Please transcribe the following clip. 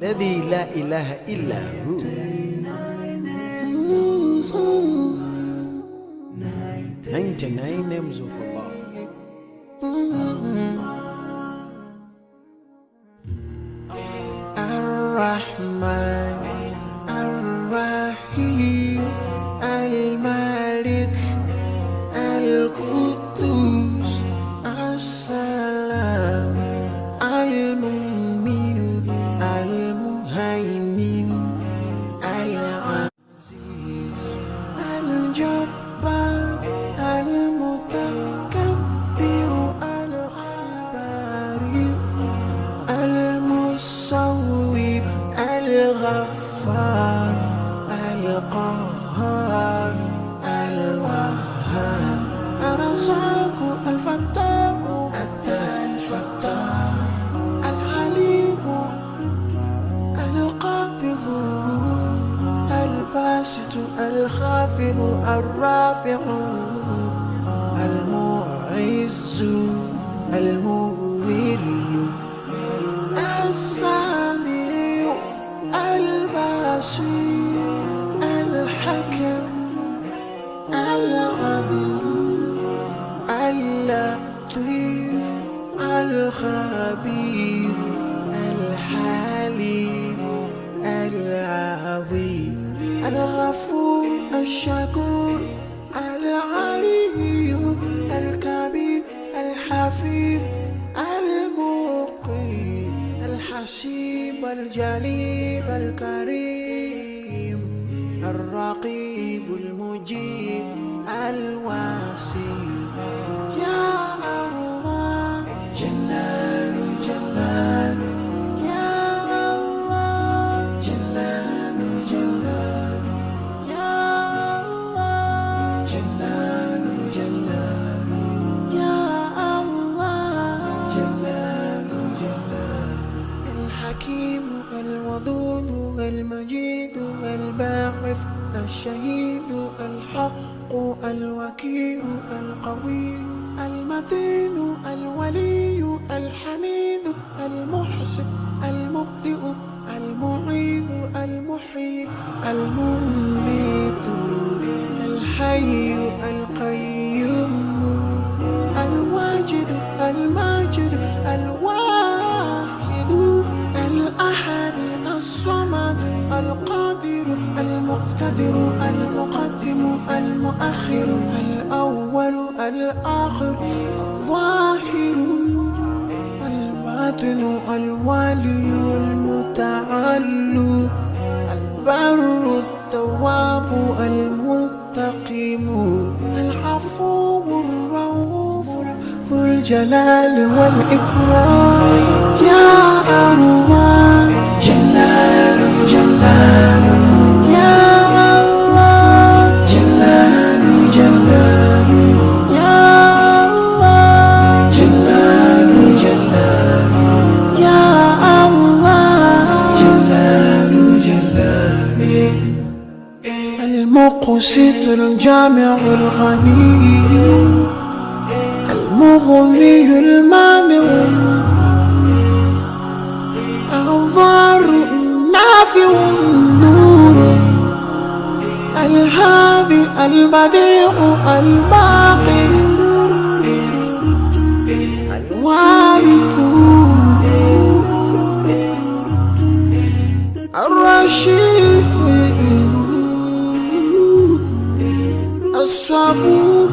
الذي لا إله إلا هو. 99 names of Allah. Ar-Rahman, Ar-Rahim, Al-Malik, Al-Quddus, As-Salam, Al-Mu'min, Al-Muhaymin, Al-Aziz, Al-Jabbar, Al-Mutakabbir, Al-Khabari, Al-Musawwir, Al-Ghaffar, Al-Qahhar, Al-Wahhab, Ar-Razzaq, Al-Fattah, Al-Fattah, Al-Alim, Al-Qabid, Al-Basit, Al-Khafid, Al-Rafi', Al-Mu'izz, Al-Mudhill, As-Sami', Al-Basir, Al-Hakim, Al-Adil, Al-Latif, Al-Khabir, Al-Halim, Al-Azim, Al-Ghafur, Al-Shakur, Al-Ali, Al-Kabir, Al-Hafid, Al-Muqim, Al-Hasib, Al-Jalil, Al-Karim, Al-Raqib, Al-Mujib, Al-Wasi. Ya Allah, Jalalu, Jalalu. Ya Allah, Jalalu, Jalalu. Ya Allah, Jalalu, Jalalu. Ya Allah, Jalalu, Jalalu. Al-Hakim, Al-Wadud, Al-Majid, Al-Ba'ith, Al-Shahid, Al-Haq, Al-Wakil, Al-Qawi, Al-Matin, Al-Wali, Al-Hamid, Al-Muhsin, Al-Mubdi', Al-Mu'id, Al-Muhyi, Al-Mumit, Al-Hayy, Al-Qayyum, Al-Wajid, Al-Majid, Al-Wahid, Al-Ahad, As-Samad, Al-Qadir, Al-Muqtadir, Al-Muqaddim, Al-Mu'akhir, Al-Awwal, Al-Akhir, Al-Zahir, Al-Batin, Al-Wali, Al-Muta'alli, Al-Barr, Al-Tawwab, Al-Muttaqim, Al-Afu, Al-Rauf, ذو الجلال والإكرام. يا الله، جلال جلال. يا الله، جلال جلال. يا الله، جلال جلال. يا الله، جلال جلال. المقسط الجامع الغني، المغني المانع، الضار النافع النور، الهادي البديع الباقي، الوارث الرشيد، الصبور